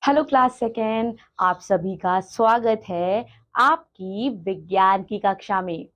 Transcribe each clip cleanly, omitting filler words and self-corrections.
Hello class second. आप सभी का स्वागत है आपकी विज्ञान की कक्षा में।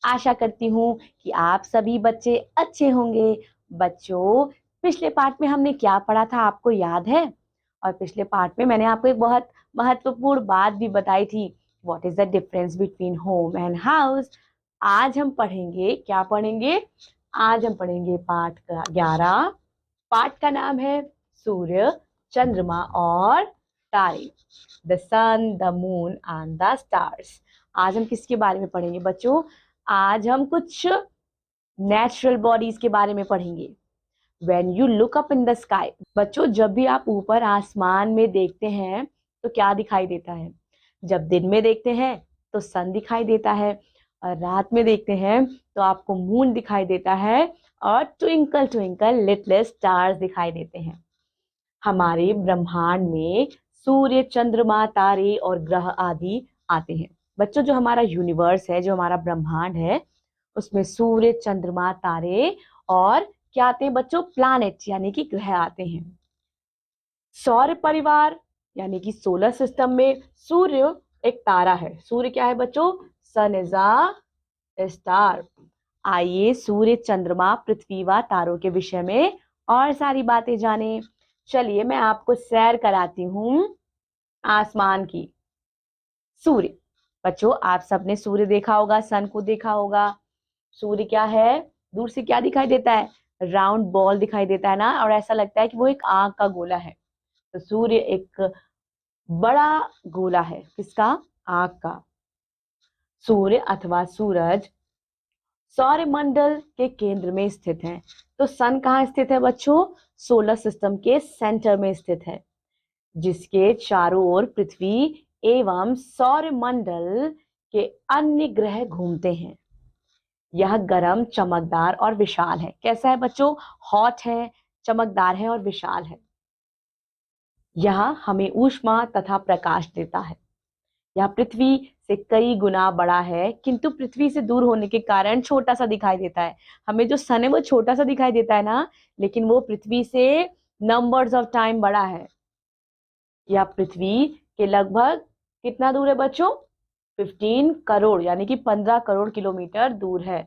आशा करती हूँ कि आप सभी बच्चे अच्छे होंगे। बच्चों, पिछले पार्ट में हमने क्या पढ़ा था आपको याद है? और पिछले पार्ट में मैंने आपको एक बहुत महत्वपूर्ण बात भी बताई थी। What is the difference between home and house. आज हम पढ़ेंगे, क्या पढ़ेंगे? आज हम पढ़ेंगे पाठ का 11। पाठ का नाम है सूर्य, चंद्रमा और तारे। The sun, the moon and the stars. आज हम किसके बारे में पढ़ेंगे बच्चों? आज हम कुछ नेचुरल बॉडीज के बारे में पढ़ेंगे। When you look up in the sky, बच्चों जब भी आप ऊपर आसमान में देखते हैं तो क्या दिखाई देता है? जब दिन में देखते हैं तो सन दिखाई देता है, और रात में देखते हैं तो आपको मून दिखाई देता है, और ट्विंकल ट्विंकल लिटिल स्टार्स दिखाई देते हैं। हमारे ब्रह्मांड में सूर्य, चंद्रमा, तारे और ग्रह आदि आते हैं। बच्चों, जो हमारा यूनिवर्स है, जो हमारा ब्रह्मांड है, उसमें सूर्य, चंद्रमा, तारे और क्या आते हैं बच्चों? प्लैनेट यानी कि ग्रह आते हैं। सौर परिवार यानी कि सोलर सिस्टम में सूर्य एक तारा है। सूर्य क्या है बच्चों? सन इज अ स्टार। आइए सूर्य, चंद्रमा, पृथ्वी व तारों के विषय में और सारी बातें जानें। चलिए मैं आपको सैर कराती हूँ आसमान की। सूर्य, बच्चों आप सबने सूर्य देखा होगा, सन को देखा होगा। सूर्य क्या है? दूर से क्या दिखाई देता है? राउंड बॉल दिखाई देता है ना, और ऐसा लगता है कि वो एक आग का गोला है। तो सूर्य एक बड़ा गोला है। किसका? आग का। सूर्य अथवा सूरज सौरमंडल के केंद्र में स्थित है। तो सन कहाँ स्थित है बच्चों? सोलर सिस्टम के सेंटर में स्थित है, जिसके चारों ओर पृथ्वी एवं सौरमंडल के अन्य ग्रह घूमते हैं। यह गर्म, चमकदार और विशाल है। कैसा है बच्चों? हॉट है, चमकदार है और विशाल है। यह हमें ऊष्मा तथा प्रकाश देता है। यह पृथ्वी से कई गुना बड़ा है, किंतु पृथ्वी से दूर होने के कारण छोटा सा दिखाई देता है। हमें जो सन है वो छोटा सा दिखाई देता है ना, लेकिन वो पृथ्वी से नंबर्स ऑफ टाइम बड़ा है। यह पृथ्वी के लगभग कितना दूर है बच्चों? 15 करोड़ यानी कि 15 करोड़ किलोमीटर दूर है।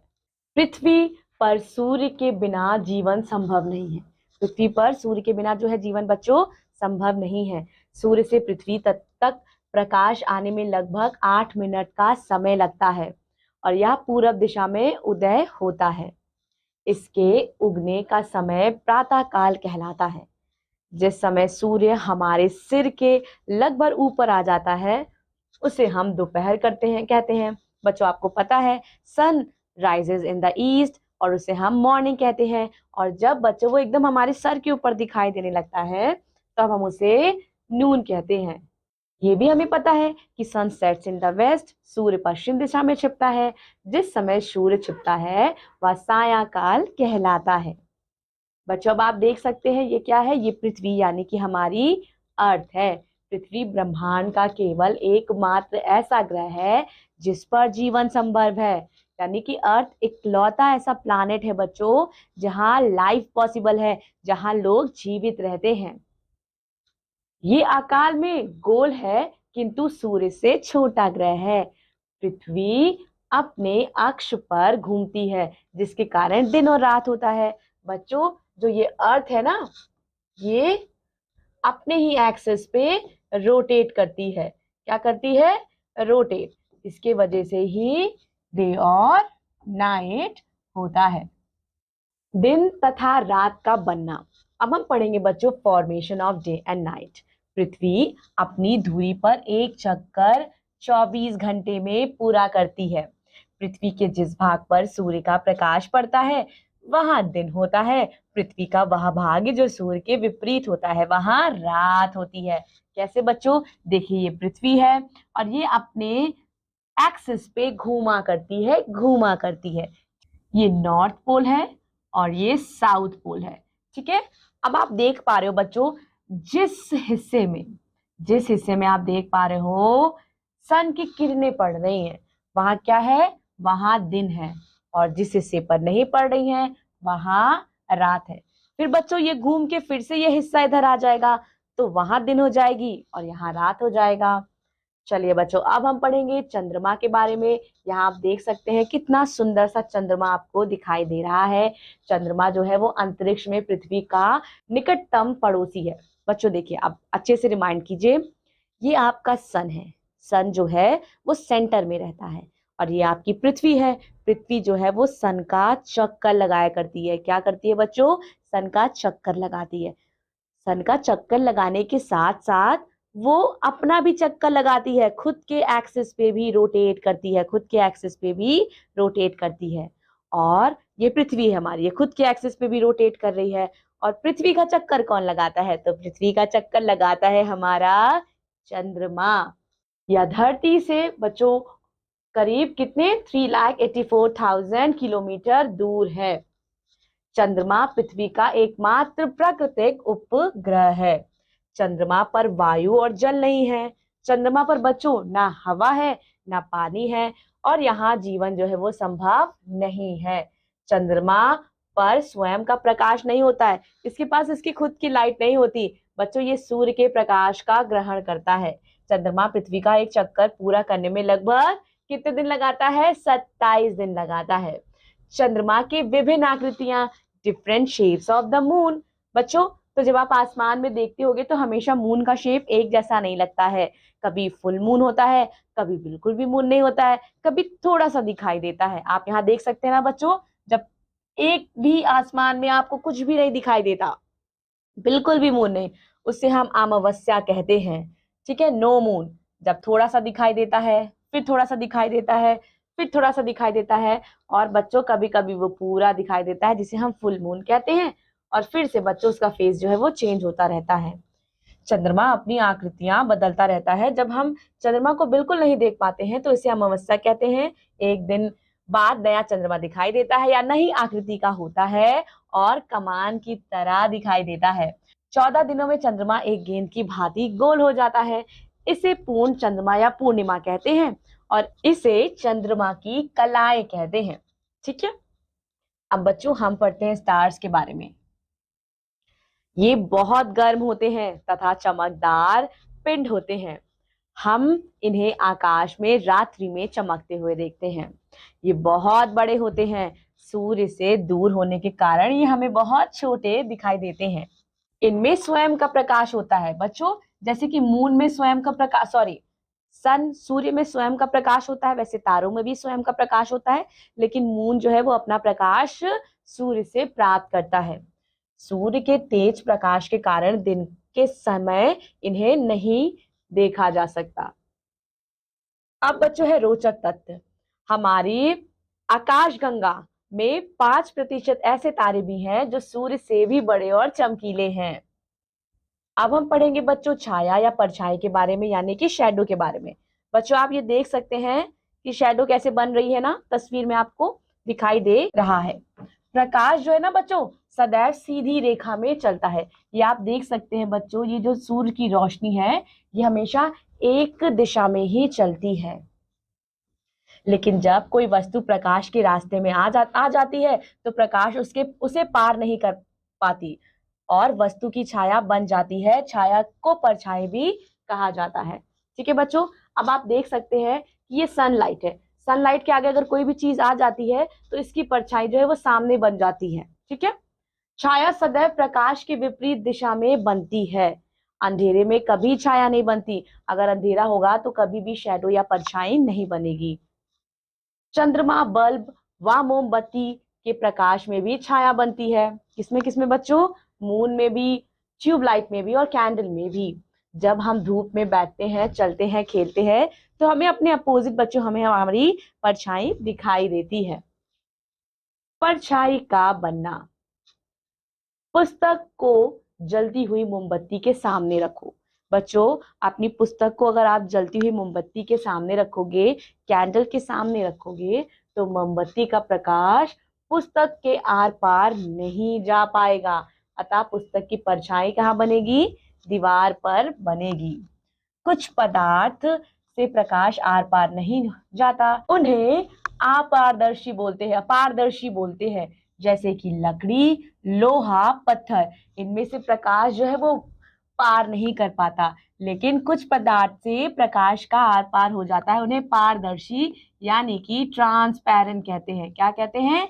पृथ्वी पर सूर्य के बिना जीवन संभव नहीं है। पृथ्वी पर सूर्य के बिना जो है जीवन बच्चों संभव नहीं है। सूर्य से पृथ्वी तक प्रकाश आने में लगभग 8 मिनट का समय लगता है, और यह पूरब दिशा में उदय होता है। इसके उगने का समय प्रातः काल कहलाता है। जिस समय सूर्य हमारे सिर के लगभग ऊपर आ जाता है उसे हम दोपहर कहते हैं। बच्चों आपको पता है sun rises in the east, और उसे हम मॉर्निंग कहते हैं। और जब बच्चों वो एकदम हमारे सर के ऊपर दिखाई देने लगता है तब हम उसे नून कहते हैं। ये भी हमें पता है कि sun sets in the west, सूर्य पश्चिम दिशा में छिपता है। जिस समय सूर्य छिपता है वह सायंकाल कहलाता है। बच्चों अब आप देख सकते हैं ये क्या है? ये पृथ्वी यानी कि हमारी अर्थ है। पृथ्वी ब्रह्मांड का केवल एकमात्र ऐसा ग्रह है जिस पर जीवन संभव है। यानी कि अर्थ इकलौता ऐसा प्लैनेट है बच्चों जहां लाइफ पॉसिबल है, जहां लोग जीवित रहते हैं। ये आकार में गोल है, किंतु सूर्य से छोटा ग्रह है। पृथ्वी अपने अक्ष पर घूमती है, जिसके कारण दिन और रात होता है। बच्चों जो ये अर्थ है ना, ये अपने ही एक्सिस पे रोटेट करती है। क्या करती है? रोटेट। इसके वजह से ही डे और नाइट होता है, दिन तथा रात का बनना। अब हम पढ़ेंगे बच्चों formation of day and night. पृथ्वी अपनी धुरी पर एक चक्कर 24 घंटे में पूरा करती है। पृथ्वी के जिस भाग पर सूर्य का प्रकाश पड़ता है वहां दिन होता है। पृथ्वी का वह भाग जो सूर्य के विपरीत होता है वहां रात होती है। कैसे बच्चों? देखिए ये पृथ्वी है और ये अपने एक्सिस पे घूमा करती है। ये नॉर्थ पोल है और ये साउथ पोल है। ठीक है, अब आप देख पा रहे हो बच्चों, जिस हिस्से में आप देख पा रहे हो सन की किरणें पड़ रही हैं वहां क्या है? वहां दिन है। और जिस हिस्से पर नहीं पड़ रही हैं वहां रात है। फिर बच्चों ये घूम के फिर से ये हिस्सा इधर आ जाएगा, तो वहां दिन हो जाएगी और यहाँ रात हो जाएगा। चलिए बच्चों, अब हम पढ़ेंगे चंद्रमा के बारे में। यहाँ आप देख सकते हैं कितना सुंदर सा चंद्रमा आपको दिखाई दे रहा है। चंद्रमा जो है वो अंतरिक्ष में पृथ्वी का निकटतम पड़ोसी है। बच्चों देखिए, आप अच्छे से रिमाइंड कीजिए, ये आपका सन है। सन जो है वो सेंटर में रहता है और ये आपकी पृथ्वी है। पृथ्वी जो है वो सन का चक्कर लगाया करती है। क्या करती है बच्चों? सन का चक्कर लगाती है। सन का चक्कर लगाने के साथ साथ वो अपना भी चक्कर लगाती है, खुद के एक्सिस पे भी रोटेट करती है, खुद के एक्सिस पे भी रोटेट करती है। और ये पृथ्वी है हमारी, ये खुद के एक्सिस पे भी रोटेट कर रही है। और पृथ्वी का चक्कर कौन लगाता है? तो पृथ्वी का चक्कर लगाता है हमारा चंद्रमा। यह धरती से बच्चों करीब कितने 3,84,000 किलोमीटर दूर है। चंद्रमा पृथ्वी का एकमात्र प्राकृतिक उपग्रह है। चंद्रमा पर वायु और जल नहीं है। चंद्रमा पर बच्चों ना हवा है ना पानी है और यहाँ जीवन जो है वो संभव नहीं है। चंद्रमा पर स्वयं का प्रकाश नहीं होता है, इसके पास इसकी खुद की लाइट नहीं होती। बच्चों ये सूर्य के प्रकाश का ग्रहण करता है। चंद्रमा पृथ्वी का एक चक्कर पूरा करने में लगभग कितने दिन लगाता है? 27 दिन लगाता है। चंद्रमा की विभिन्न आकृतियां, different shapes of the moon. बच्चों तो जब आप आसमान में देखते होगे तो हमेशा मून का शेप एक जैसा नहीं लगता है। कभी फुल मून होता है, कभी बिल्कुल भी मून नहीं होता है, कभी थोड़ा सा दिखाई देता है। आप यहाँ देख सकते हैं ना बच्चों, जब एक भी आसमान में आपको कुछ भी नहीं दिखाई देता, बिल्कुल भी मून नहीं, उससे हम अमावस्या कहते हैं। ठीक है, नो मून। जब थोड़ा सा दिखाई देता है, फिर थोड़ा सा दिखाई देता है, फिर थोड़ा सा दिखाई देता है, और बच्चों कभी कभी वो पूरा दिखाई देता है जिसे हम फुल मून कहते हैं। और फिर से बच्चों उसका फेस जो है वो चेंज होता रहता है। चंद्रमा अपनी आकृतियां बदलता रहता है। जब हम चंद्रमा को बिल्कुल नहीं देख पाते हैं तो इसे अमावस्या कहते हैं। एक दिन बाद नया चंद्रमा दिखाई देता है या नई आकृति का होता है और कमान की तरह दिखाई देता है। 14 दिनों में चंद्रमा एक गेंद की भांति गोल हो जाता है। इसे पूर्ण चंद्रमा या पूर्णिमा कहते हैं और इसे चंद्रमा की कलाएं कहते हैं। ठीक है, अब बच्चों हम पढ़ते हैं स्टार्स के बारे में। ये बहुत गर्म होते हैं तथा चमकदार पिंड होते हैं। हम इन्हें आकाश में रात्रि में चमकते हुए देखते हैं। ये बहुत बड़े होते हैं। सूर्य से दूर होने के कारण ये हमें बहुत छोटे दिखाई देते हैं। इनमें स्वयं का प्रकाश होता है बच्चों, जैसे कि मून में स्वयं का प्रकाश, सन सूर्य में स्वयं का प्रकाश होता है, वैसे तारों में भी स्वयं का प्रकाश होता है। लेकिन मून जो है वो अपना प्रकाश सूर्य से प्राप्त करता है। सूर्य के तेज प्रकाश के कारण दिन के समय इन्हें नहीं देखा जा सकता। अब बच्चों है रोचक तथ्य। हमारी आकाशगंगा में 5% ऐसे तारे भी हैं जो सूर्य से भी बड़े और चमकीले हैं। अब हम पढ़ेंगे बच्चों छाया या परछाई के बारे में, यानी कि शैडो के बारे में। बच्चों आप ये देख सकते हैं कि शैडो कैसे बन रही है ना, तस्वीर में आपको दिखाई दे रहा है। प्रकाश जो है ना बच्चों सदैव सीधी रेखा में चलता है। ये आप देख सकते हैं बच्चों, ये जो सूर्य की रोशनी है ये हमेशा एक दिशा में ही चलती है। लेकिन जब कोई वस्तु प्रकाश के रास्ते में आ जाती है तो प्रकाश उसे पार नहीं कर पाती और वस्तु की छाया बन जाती है। छाया को परछाई भी कहा जाता है। ठीक है बच्चों, अब आप देख सकते हैं कि ये सनलाइट है। सनलाइट के आगे अगर कोई भी चीज आ जाती है तो इसकी परछाई जो है वो सामने बन जाती है। ठीक है, छाया सदैव प्रकाश के विपरीत दिशा में बनती है। अंधेरे में कभी छाया नहीं बनती। अगर अंधेरा होगा तो कभी भी शैडो या परछाई नहीं बनेगी। चंद्रमा, बल्ब व मोमबत्ती के प्रकाश में भी छाया बनती है। किसमें किसमें बच्चों? मून में भी, ट्यूबलाइट में भी और कैंडल में भी। जब हम धूप में बैठते हैं, चलते हैं, खेलते हैं तो हमें अपने अपोजिट बच्चों हमें हमारी परछाई दिखाई देती है। परछाई का बनना। पुस्तक को जलती हुई मोमबत्ती के सामने रखो। बच्चों अपनी पुस्तक को अगर आप जलती हुई मोमबत्ती के सामने रखोगे, कैंडल के सामने रखोगे, तो मोमबत्ती का प्रकाश पुस्तक के आर पार नहीं जा पाएगा। अतः पुस्तक की परछाई कहाँ बनेगी? दीवार पर बनेगी। कुछ पदार्थ से प्रकाश आर पार नहीं जाता, उन्हें अपारदर्शी बोलते हैं, जैसे कि लकड़ी, लोहा, पत्थर। इनमें से प्रकाश जो है वो पार नहीं कर पाता, लेकिन कुछ पदार्थ से प्रकाश का आर पार हो जाता है। उन्हें पारदर्शी यानी कि ट्रांसपेरेंट कहते हैं। क्या कहते हैं?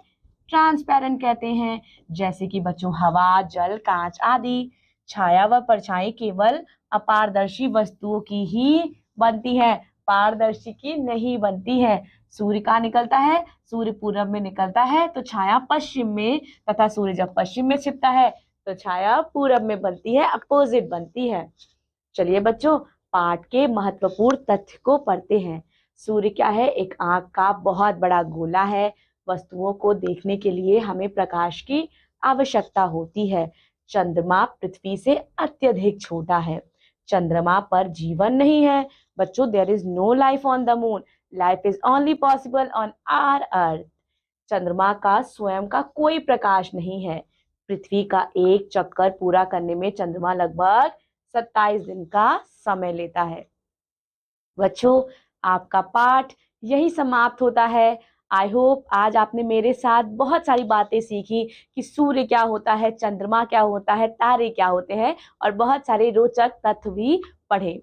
ट्रांसपेरेंट कहते हैं। जैसे कि बच्चों हवा, जल, कांच आदि। छाया व परछाई केवल अपारदर्शी वस्तुओं की ही बनती है, पारदर्शी की नहीं बनती है। सूर्य कहाँ निकलता है? सूर्य पूरब में निकलता है तो छाया पश्चिम में, तथा सूर्य जब पश्चिम में छिपता है तो छाया पूरब में बनती है, अपोजिट बनती है। चलिए बच्चों, पाठ के महत्वपूर्ण तथ्य को पढ़ते हैं। सूर्य क्या है? एक आंख का बहुत बड़ा गोला है। वस्तुओं को देखने के लिए हमें प्रकाश की आवश्यकता होती है। चंद्रमा पृथ्वी से अत्यधिक छोटा है। चंद्रमा पर जीवन नहीं है। बच्चों, there is no life on the moon, life is only possible on our earth. चंद्रमा का स्वयं का कोई प्रकाश नहीं है। पृथ्वी का एक चक्कर पूरा करने में चंद्रमा लगभग 27 दिन का समय लेता है। बच्चों, आपका पाठ यही समाप्त होता है। आई होप आज आपने मेरे साथ बहुत सारी बातें सीखी कि सूर्य क्या होता है, चंद्रमा क्या होता है, तारे क्या होते हैं, और बहुत सारे रोचक तथ्य भी पढ़े।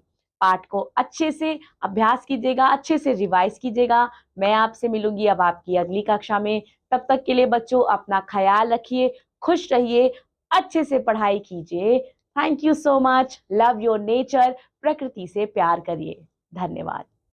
पाठ को अच्छे से अभ्यास कीजिएगा, अच्छे से रिवाइज कीजिएगा। मैं आपसे मिलूंगी अब आपकी अगली कक्षा में। तब तक के लिए बच्चों अपना ख्याल रखिए, खुश रहिए, अच्छे से पढ़ाई कीजिए। Thank you so much. Love your nature. प्रकृति से प्यार करिए। धन्यवाद।